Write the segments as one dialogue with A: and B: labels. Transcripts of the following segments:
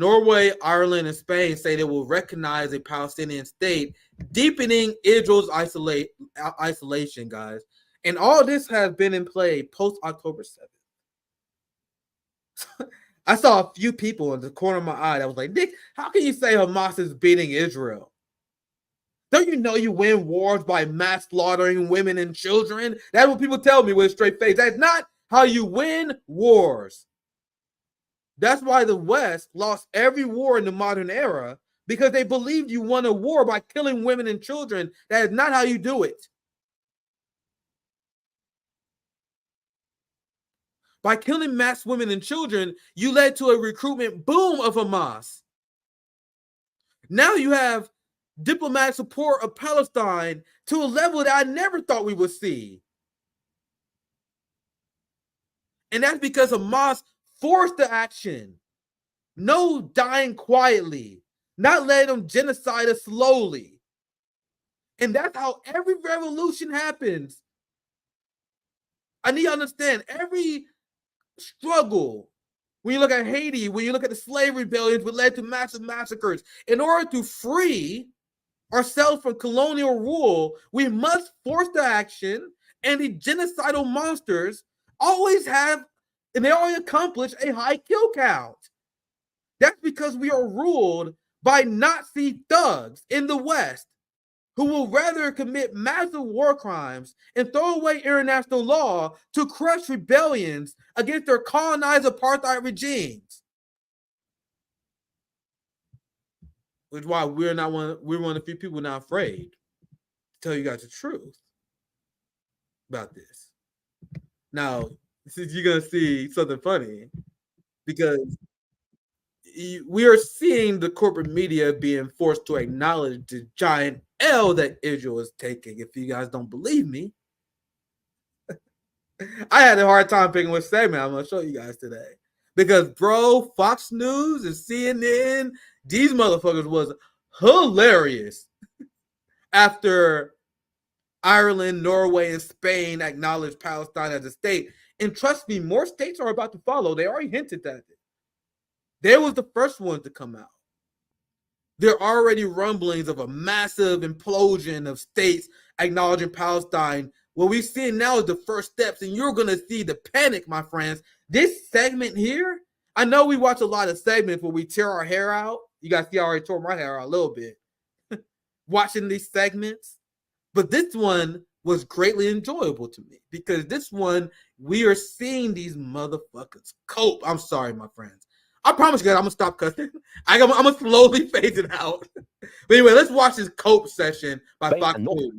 A: Norway, Ireland, and Spain say they will recognize a Palestinian state, deepening Israel's isolation, guys. And all this has been in play post October 7th. I saw a few people in the corner of my eye that was like, Nick, how can you say Hamas is beating Israel? Don't you know you win wars by mass slaughtering women and children? That's what people tell me with a straight face. That's not how you win wars. That's why the West lost every war in the modern era, because they believed you won a war by killing women and children. That is not how you do it. By killing mass women and children, you led to a recruitment boom of Hamas. Now you have diplomatic support of Palestine to a level that I never thought we would see. And that's because Hamas forced the action. No dying quietly. Not letting them genocide us slowly. And that's how every revolution happens. I need to understand, every struggle, when you look at Haiti, when you look at the slave rebellions, which led to massive massacres, in order to free ourselves from colonial rule, we must force the action, and the genocidal monsters always have, and they always accomplish, a high kill count. That's because we are ruled by Nazi thugs in the West who will rather commit massive war crimes and throw away international law to crush rebellions against their colonized apartheid regimes. Which is why we're one of the few people not afraid to tell you guys the truth about this. Now, you're going to see something funny, because we are seeing the corporate media being forced to acknowledge the giant L that Israel is taking. If you guys don't believe me, I had a hard time picking which segment I'm going to show you guys today. Because, bro, Fox News and CNN, these motherfuckers was hilarious after Ireland, Norway, and Spain acknowledged Palestine as a state. And trust me, more states are about to follow. They already hinted at it. They was the first ones to come out. There are already rumblings of a massive implosion of states acknowledging Palestine. What we see now is the first steps, and you're going to see the panic, my friends. This segment here, I know we watch a lot of segments where we tear our hair out. You guys see I already tore my hair out a little bit watching these segments. But this one was greatly enjoyable to me, because this one, we are seeing these motherfuckers cope. I'm sorry, my friends. I promise you guys, I'm going to stop cussing. I'm going to slowly phase it out. But anyway, let's watch this cope session by Fox News.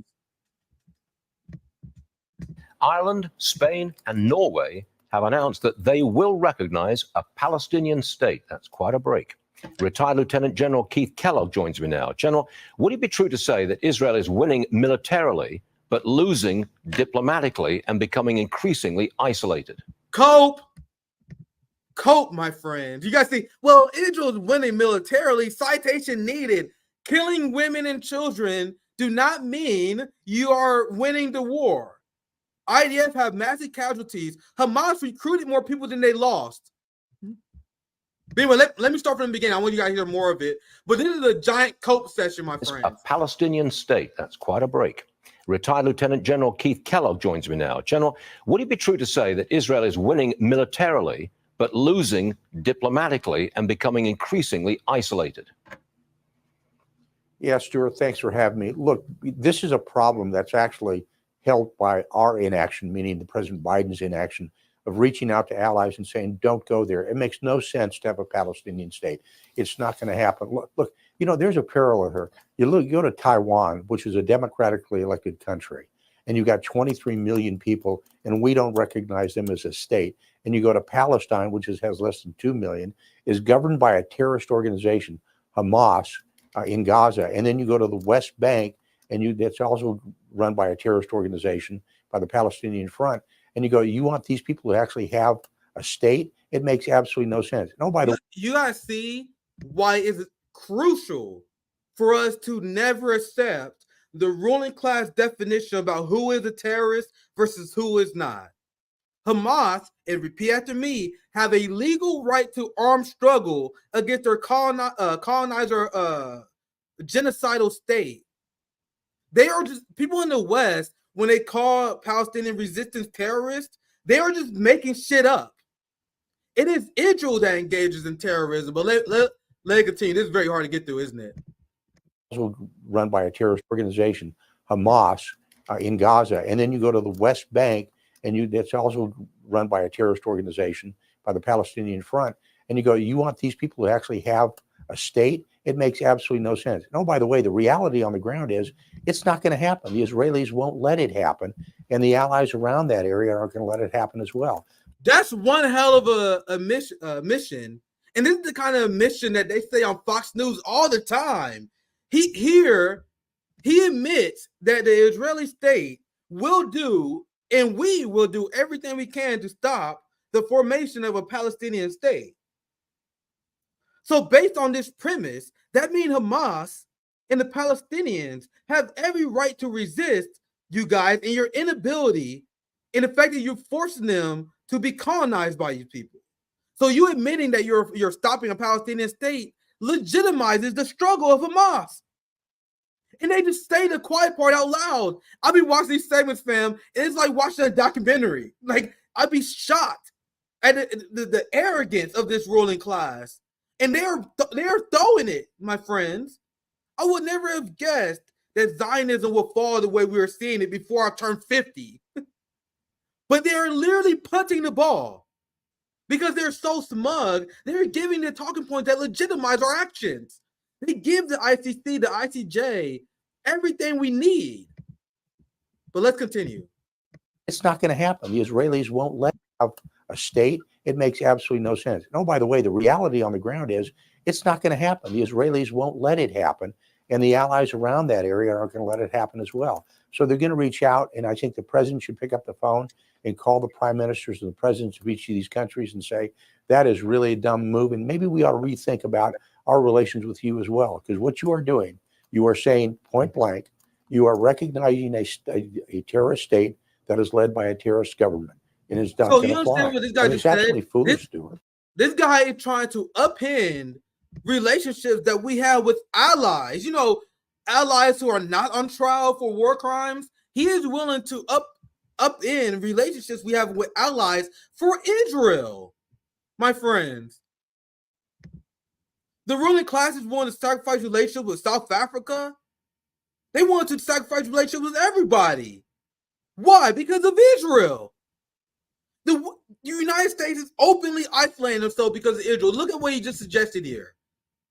B: Ireland, Spain, and Norway have announced that they will recognize a Palestinian state. That's quite a break. Retired Lieutenant General Keith Kellogg joins me now. General, would it be true to say that Israel is winning militarily, but losing diplomatically and becoming increasingly isolated?
A: Cope, my friends. You guys see, well, Israel's winning militarily. Citation needed. Killing women and children do not mean you are winning the war. IDF have massive casualties. Hamas recruited more people than they lost. But anyway, let me start from the beginning. I want you guys to hear more of it. But this is a giant cope session, my friends.
B: A Palestinian state. That's quite a break. Retired Lieutenant General Keith Kellogg joins me now. General, would it be true to say that Israel is winning militarily, but losing diplomatically and becoming increasingly isolated?
C: Yeah, Stuart, thanks for having me. Look, this is a problem that's actually held by our inaction, meaning the President Biden's inaction, of reaching out to allies and saying, don't go there. It makes no sense to have a Palestinian state. It's not going to happen. Look, you know, there's a parallel here. You go to Taiwan, which is a democratically elected country, and you got 23 million people, and we don't recognize them as a state. And you go to Palestine, which has less than 2 million, is governed by a terrorist organization, Hamas, in Gaza. And then you go to the West Bank, and that's also run by a terrorist organization, by the Palestinian Front. And you go, you want these people to actually have a state? It makes absolutely no sense. No, by the way,
A: you guys see why it's crucial for us to never accept the ruling class definition about who is a terrorist versus who is not. Hamas, and repeat after me, have a legal right to armed struggle against their colonizer genocidal state. They are just people in the West, when they call Palestinian resistance terrorists, they are just making shit up. It is Israel that engages in terrorism, but let it continue. This is very hard to get through, isn't it?
C: Also run by a terrorist organization, Hamas, in Gaza. And then you go to the West Bank, and that's also run by a terrorist organization, by the Palestinian Front. And you go, you want these people to actually have a state? It makes absolutely no sense. And oh, by the way, the reality on the ground is it's not going to happen. The Israelis won't let it happen. And the allies around that area aren't going to let it happen as well.
A: That's one hell of a mission. And this is the kind of mission that they say on Fox News all the time. He admits that the Israeli state will do, and we will do everything we can to stop the formation of a Palestinian state. So based on this premise, that means Hamas and the Palestinians have every right to resist you guys and your inability, and the fact that you're forcing them to be colonized by you people. So you admitting that you're stopping a Palestinian state legitimizes the struggle of Hamas. And they just say the quiet part out loud. I'll be watching these segments, fam, and it's like watching a documentary. Like, I'd be shocked at the arrogance of this ruling class. And they're throwing it, my friends. I would never have guessed that Zionism would fall the way we were seeing it before I turned 50. But they're literally punting the ball. Because they're so smug, they're giving the talking points that legitimize our actions. They give the ICC, the ICJ, everything we need. But let's continue.
C: It's not going to happen. The Israelis won't let have a state. It makes absolutely no sense. And oh, by the way, the reality on the ground is it's not going to happen. The Israelis won't let it happen. And the allies around that area aren't going to let it happen as well. So they're going to reach out. And I think the president should pick up the phone and call the prime ministers and the presidents of each of these countries and say, that is really a dumb move. And maybe we ought to rethink about our relations with you as well. Because what you are doing, you are saying point blank, you are recognizing a terrorist state that is led by a terrorist government. And it's not going to fly.
A: What this guy just
C: actually
A: said?
C: Foolish, Stuart.
A: This guy is trying to upend relationships that we have with allies. You know, allies who are not on trial for war crimes. He is willing to upend relationships we have with allies for Israel, my friends. The ruling classes wanted to sacrifice relationships with South Africa. They wanted to sacrifice relationships with everybody. Why? Because of Israel. The United States is openly isolating themselves because of Israel. Look at what he just suggested here.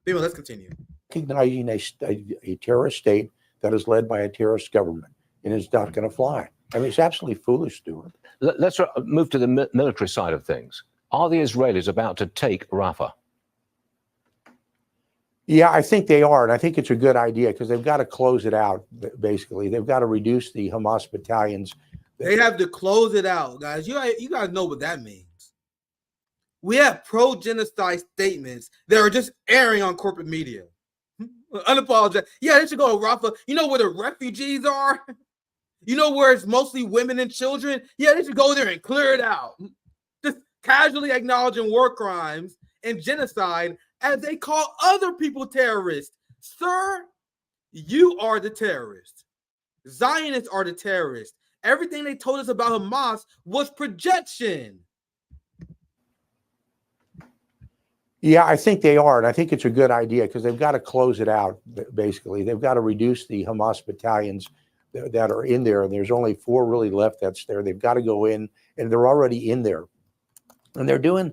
A: Anyway, let's continue.
C: Recognizing a terrorist state that is led by a terrorist government, and it's not going to fly. I mean, it's absolutely foolish, Stuart.
B: Let's move to the military side of things. Are the Israelis about to take Rafah?
C: Yeah, I think they are. And I think it's a good idea because they've got to close it out, basically. They've got to reduce the Hamas battalions.
A: They have to close it out, guys. You guys know what that means. We have pro-genocide statements that are just airing on corporate media. Unapologetic. Yeah, they should go to Rafah. You know where the refugees are? You know where it's mostly women and children? Yeah, they should go there and clear it out. Just casually acknowledging war crimes and genocide as they call other people terrorists. Sir, you are the terrorist. Zionists are the terrorists. Everything they told us about Hamas was projection.
C: Yeah, I think they are. And I think it's a good idea because they've got to close it out, basically. They've got to reduce the Hamas battalions that are in there. And there's only 4 really left that's there. They've got to go in, and they're already in there. And they're doing,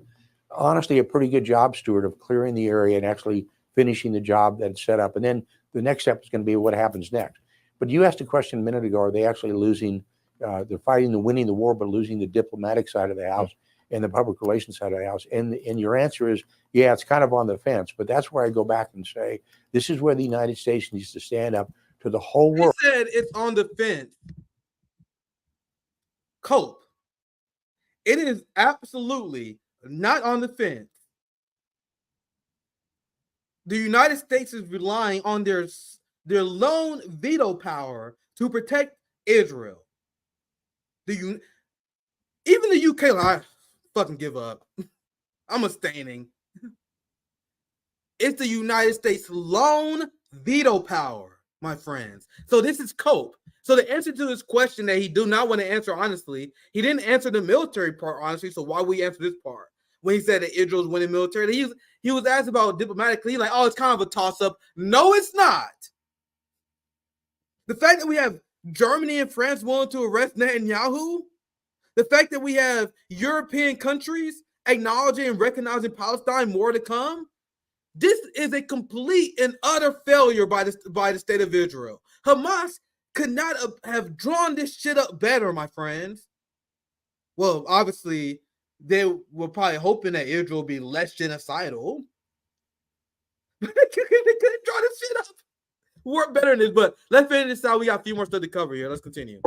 C: honestly, a pretty good job, Stuart, of clearing the area and actually finishing the job that's set up. And then the next step is going to be what happens next. But you asked a question a minute ago, are they actually losing, they're winning the war, but losing the diplomatic side of the house and the public relations side of the house? And your answer is, yeah, it's kind of on the fence. But that's where I go back and say, this is where the United States needs to stand up to the whole world.
A: He said it's on the fence. Cope. It is absolutely not on the fence. The United States is relying on their lone veto power to protect Israel. Israel even the UK, I fucking give up. I'm abstaining. It's the United States lone veto power, my friends. So this is cope. So the answer to this question that he do not want to answer honestly, he didn't answer the military part honestly. So why we answer this part? When he said that Israel's winning military, he was asked about diplomatically, like, oh, it's kind of a toss-up. No, it's not. The fact that we have Germany and France willing to arrest Netanyahu, the fact that we have European countries acknowledging and recognizing Palestine, more to come. This is a complete and utter failure by the state of Israel. Hamas could not have drawn this shit up better, my friends. Well, obviously, they were probably hoping that Israel would be less genocidal. They couldn't draw this shit up. Work better than this, but let's finish this out. We got a few more stuff to cover here. Let's continue.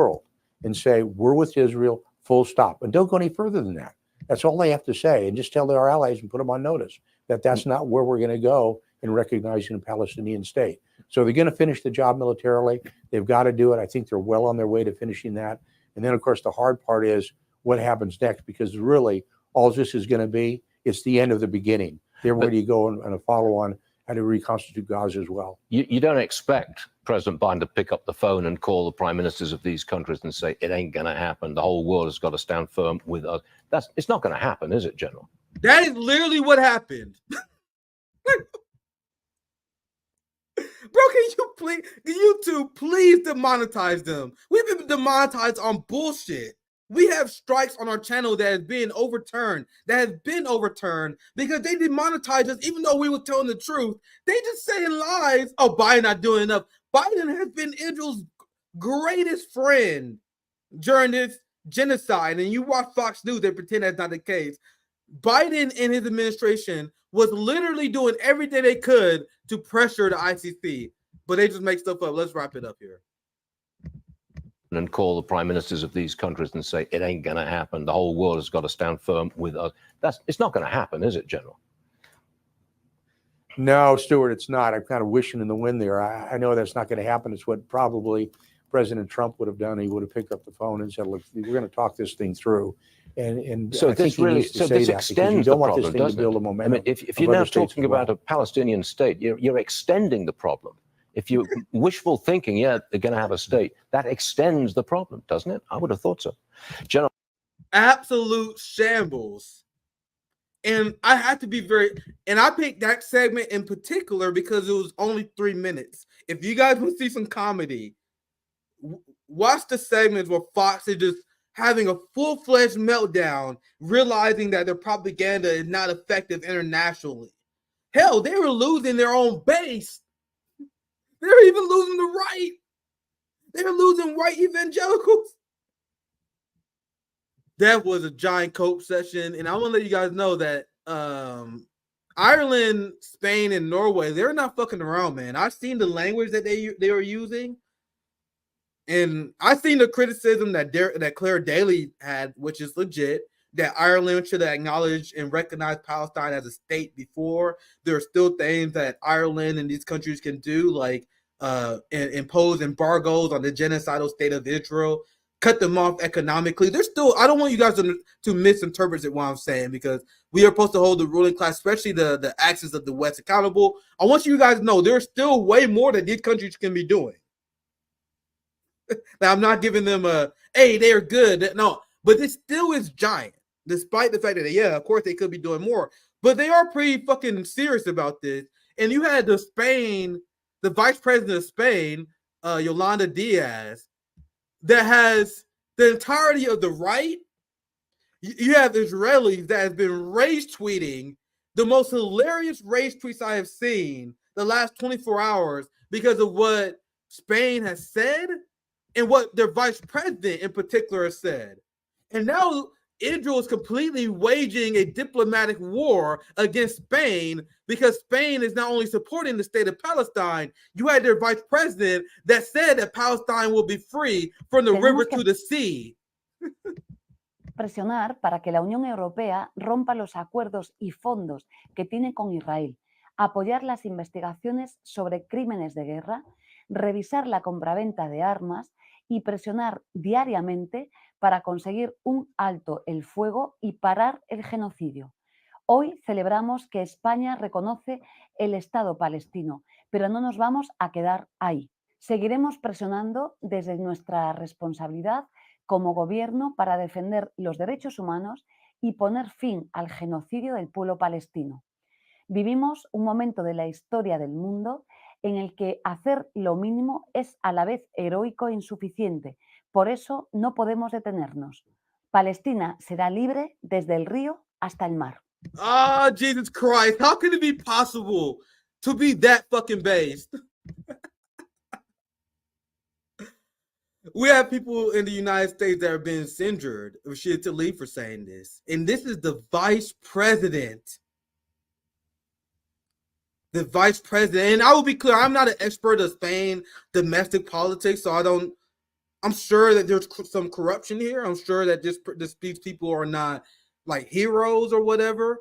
C: And say, we're with Israel, full stop. And don't go any further than that. That's all they have to say. And just tell our allies and put them on notice that that's not where we're going to go in recognizing a Palestinian state. So they're going to finish the job militarily. They've got to do it. I think they're well on their way to finishing that. And then, of course, the hard part is what happens next, because really all this is going to be, it's the end of the beginning. Then where do you go and a follow-on how to reconstitute Gaza as well?
B: You don't expect President Biden to pick up the phone and call the prime ministers of these countries and say, it ain't going to happen. The whole world has got to stand firm with us. It's not going to happen, is it, General?
A: That is literally what happened. Bro, can you two please demonetize them? We've been demonetized on bullshit. We have strikes on our channel that has been overturned, because they demonetized us even though we were telling the truth. They just saying lies. Oh, Biden not doing enough. Biden has been Israel's greatest friend during this genocide. And you watch Fox News, they pretend that's not the case. Biden and his administration was literally doing everything they could to pressure the ICC, but they just make stuff up. Let's wrap it up here.
B: And call the prime ministers of these countries and say, it ain't going to happen. The whole world has got to stand firm with us. It's not going to happen, is it, General?
C: No, Stuart, it's not. I'm kind of wishing in the wind there. I know that's not going to happen. It's what probably President Trump would have done. He would have picked up the phone and said, look, we're going to talk this thing through. And
B: so
C: I think he needs to say that, because you don't want this thing to build a momentum.
B: I mean, if you're now talking about a Palestinian state, you're extending the problem. If you're wishful thinking, yeah, they're going to have a state, that extends the problem, doesn't it? I would have thought so. General.
A: Absolute shambles. And I had to be and I picked that segment in particular because it was only 3 minutes. If you guys want to see some comedy, watch the segments where Fox is just having a full-fledged meltdown, realizing that their propaganda is not effective internationally. Hell, they were losing their own base. They were even losing the right. They were losing white evangelicals. That was a giant cope session. And I want to let you guys know that Ireland, Spain, and Norway, they're not fucking around, man. I've seen the language that they were using. And I've seen the criticism that Claire Daly had, which is legit, that Ireland should have acknowledged and recognized Palestine as a state before. There are still things that Ireland and these countries can do, like impose embargoes on the genocidal state of Israel, cut them off economically. There's still, I don't want you guys to misinterpret what I'm saying, because we are supposed to hold the ruling class, especially the axis of the West, accountable. I want you guys to know there's still way more that these countries can be doing. Now, I'm not giving them hey, they're good. No, but this still is giant, despite the fact that, yeah, of course they could be doing more. But they are pretty fucking serious about this. And you had the vice president of Spain, Yolanda Diaz, that has the entirety of the right. You have Israelis that have been rage tweeting the most hilarious rage tweets I have seen the last 24 hours because of what Spain has said and what their vice president in particular has said. And now Israel is completely waging a diplomatic war against Spain because Spain is not only supporting the state of Palestine, you had their vice president that said that Palestine will be free from the river to the sea.
D: Presionar para que la Unión Europea rompa los acuerdos y fondos que tiene con Israel, apoyar las investigaciones sobre crímenes de guerra, revisar la compraventa de armas y presionar diariamente para conseguir un alto el fuego y parar el genocidio. Hoy celebramos que España reconoce el Estado palestino, pero no nos vamos a quedar ahí. Seguiremos presionando desde nuestra responsabilidad como gobierno para defender los derechos humanos y poner fin al genocidio del pueblo palestino. Vivimos un momento de la historia del mundo en el que hacer lo mínimo es a la vez heroico e insuficiente. Por eso no podemos detenernos. Palestina será libre desde el río hasta el mar.
A: Ah, Jesus Christ. How can it be possible to be that fucking based? We have people in the United States that are being censored or shit to leave for saying this. And this is the vice president. The vice president. And I will be clear, I'm not an expert of Spain domestic politics, so I'm sure that there's some corruption here. I'm sure that these people are not like heroes or whatever.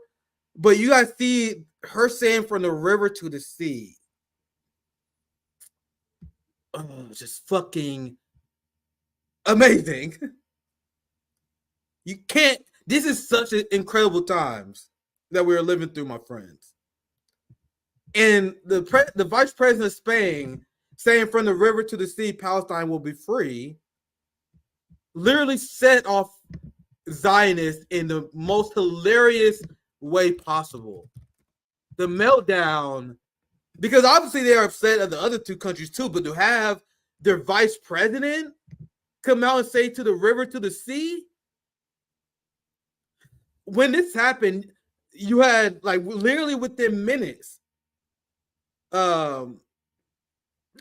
A: But you guys see her saying from the river to the sea. Oh, just fucking amazing. You can't, this is such incredible times that we're living through, my friends. And the vice president of Spain saying from the river to the sea, Palestine will be free, literally set off Zionists in the most hilarious way possible. The meltdown, because obviously they're upset at the other two countries too, but to have their vice president come out and say to the river to the sea, when this happened, you had like literally within minutes,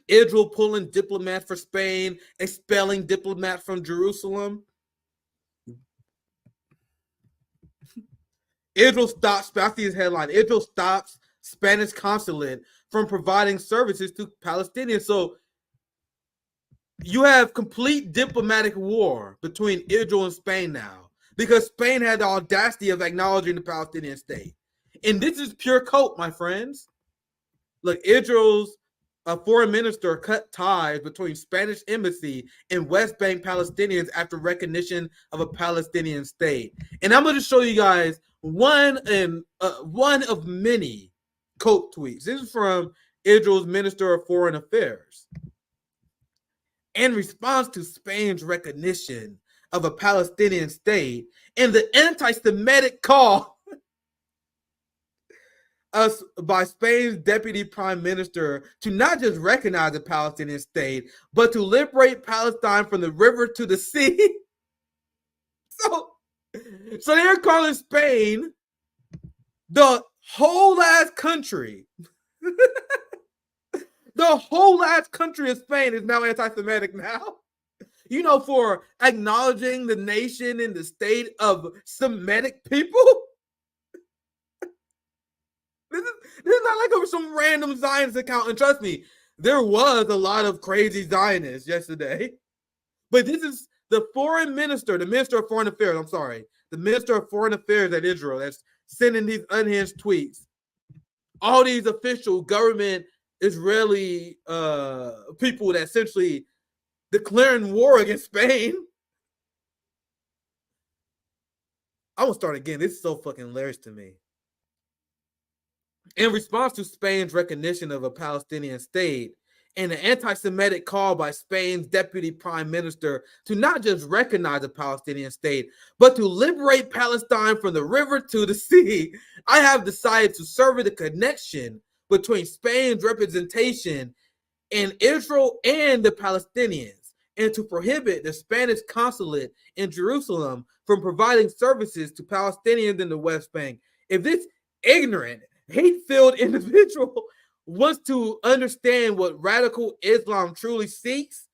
A: Israel pulling diplomats for Spain, expelling diplomats from Jerusalem. Israel stops, I see his headline, Israel stops Spanish consulate from providing services to Palestinians. So you have complete diplomatic war between Israel and Spain now, because Spain had the audacity of acknowledging the Palestinian state. And this is pure cope, my friends. Look, Israel's foreign minister cut ties between Spanish embassy and West Bank Palestinians after recognition of a Palestinian state. And I'm going to show you guys one of many cope tweets. This is from Israel's Minister of Foreign Affairs. In response to Spain's recognition of a Palestinian state and the anti-Semitic call by Spain's deputy prime minister to not just recognize the Palestinian state, but to liberate Palestine from the river to the sea. So they're calling Spain the whole ass country. The whole ass country of Spain is now anti-Semitic now. You know, for acknowledging the nation and the state of Semitic people. This is not like over some random Zionist account. And trust me, there was a lot of crazy Zionists yesterday. But this is the foreign minister, the minister of foreign affairs, the minister of foreign affairs at Israel that's sending these unhinged tweets. All these official government Israeli people that essentially declaring war against Spain. I will start again. This is so fucking hilarious to me. In response to Spain's recognition of a Palestinian state and an anti-Semitic call by Spain's deputy prime minister to not just recognize a Palestinian state, but to liberate Palestine from the river to the sea, I have decided to survey the connection between Spain's representation in Israel and the Palestinians, and to prohibit the Spanish consulate in Jerusalem from providing services to Palestinians in the West Bank. If this ignorant, hate-filled individual wants to understand what radical Islam truly seeks,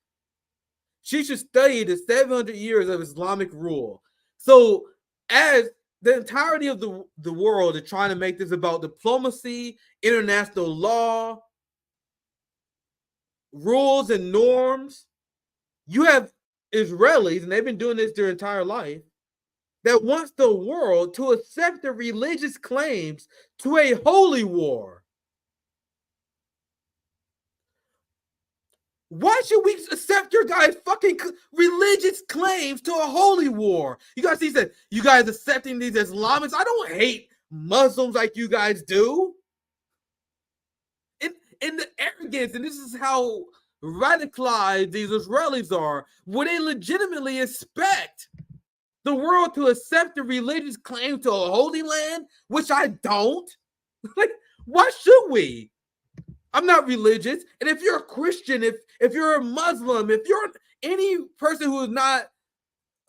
A: she should study the 700 years of Islamic rule. So as the entirety of the world is trying to make this about diplomacy, international law, rules and norms, you have Israelis, and they've been doing this their entire life, that wants the world to accept the religious claims to a holy war. Why should we accept your guys' fucking religious claims to a holy war? You guys, he said, you guys accepting these Islamists? I don't hate Muslims like you guys do. And the arrogance, and this is how radicalized these Israelis are, where they legitimately expect the world to accept the religious claim to a holy land, which I don't. Like, why should we? I'm not religious. And if you're a Christian, if you're a Muslim, if you're any person who is not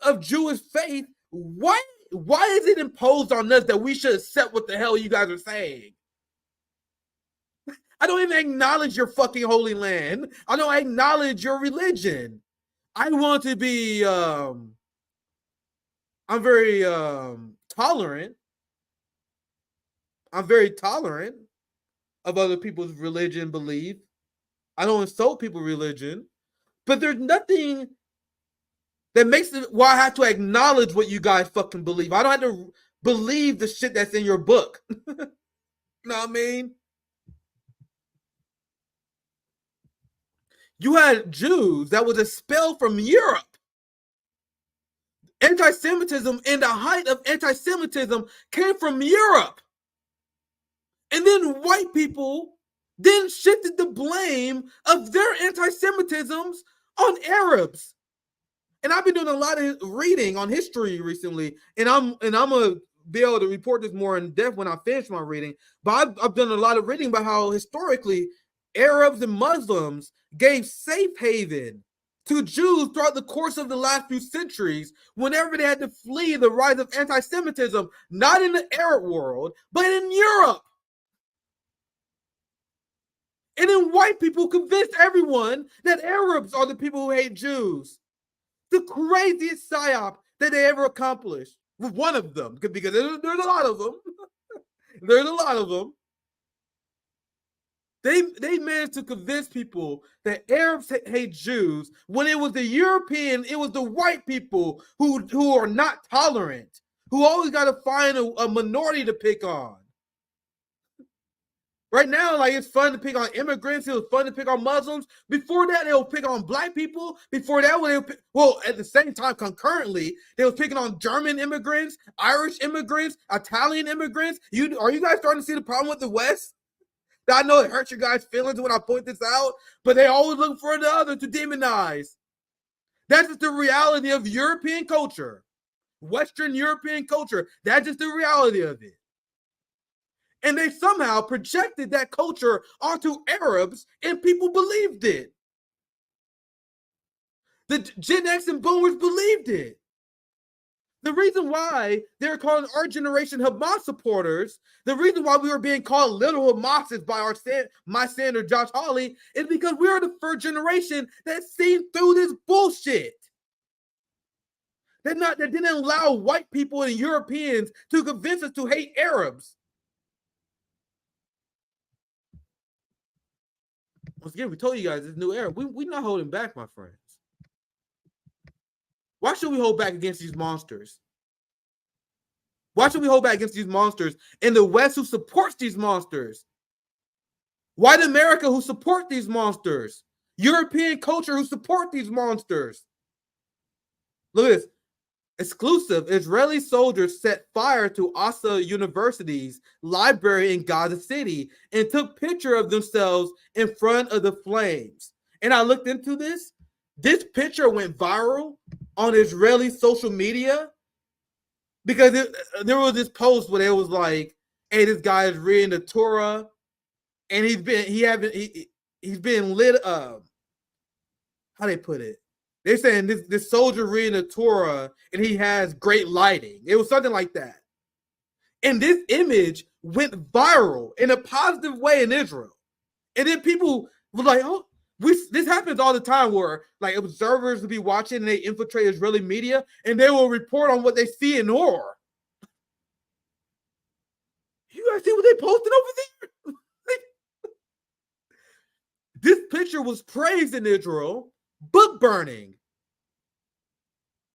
A: of Jewish faith, why is it imposed on us that we should accept what the hell you guys are saying? I don't even acknowledge your fucking holy land. I don't acknowledge your religion. I want to be I'm very tolerant. I'm very tolerant of other people's religion belief. I don't insult people's religion, but there's nothing that makes it why I have to acknowledge what you guys fucking believe. I don't have to believe the shit that's in your book. You know what I mean? You had Jews that was expelled from Europe. Anti-Semitism and the height of anti-Semitism came from Europe. And then white people then shifted the blame of their anti-Semitisms on Arabs. And I've been doing a lot of reading on history recently, and I'm gonna be able to report this more in depth when I finish my reading. But I've done a lot of reading about how historically Arabs and Muslims gave safe haven to Jews throughout the course of the last few centuries whenever they had to flee the rise of anti-Semitism, not in the Arab world, but in Europe. And then white people convinced everyone that Arabs are the people who hate Jews. The craziest psyop that they ever accomplished. One of them, because there's a lot of them. There's a lot of them. They managed to convince people that Arabs hate Jews when it was the European, it was the white people who are not tolerant, who always got to find a minority to pick on. Right now, like, it's fun to pick on immigrants. It was fun to pick on Muslims. Before that, they were picking on black people. Before that, at the same time, concurrently, they were picking on German immigrants, Irish immigrants, Italian immigrants. Are you guys starting to see the problem with the West? I know it hurts your guys' feelings when I point this out, but they always look for the other to demonize. That's just the reality of European culture, Western European culture. That's just the reality of it. And they somehow projected that culture onto Arabs, and people believed it. The Gen X and Boomers believed it. The reason why they're calling our generation Hamas supporters, the reason why we were being called little Hamases by my senator Josh Hawley, is because we are the first generation that's seen through this bullshit. That didn't allow white people and Europeans to convince us to hate Arabs. Once again, we told you guys this new era. We're not holding back, my friends. Why should we hold back against these monsters? Why should we hold back against these monsters in the West who supports these monsters? White America who support these monsters? European culture who support these monsters? Look at this. Exclusive Israeli soldiers set fire to Asa University's library in Gaza City and took picture of themselves in front of the flames. And I looked into this. This picture went viral on Israeli social media because there was this post where it was like, "Hey, this guy is reading the Torah, and he's been lit up." How they put it? They're saying this soldier reading the Torah and he has great lighting. It was something like that. And this image went viral in a positive way in Israel. And then people were like, "Oh, this happens all the time," where like observers will be watching and they infiltrate Israeli media and they will report on what they see in horror. You guys see what they posted over there? This picture was praised in Israel. Book burning.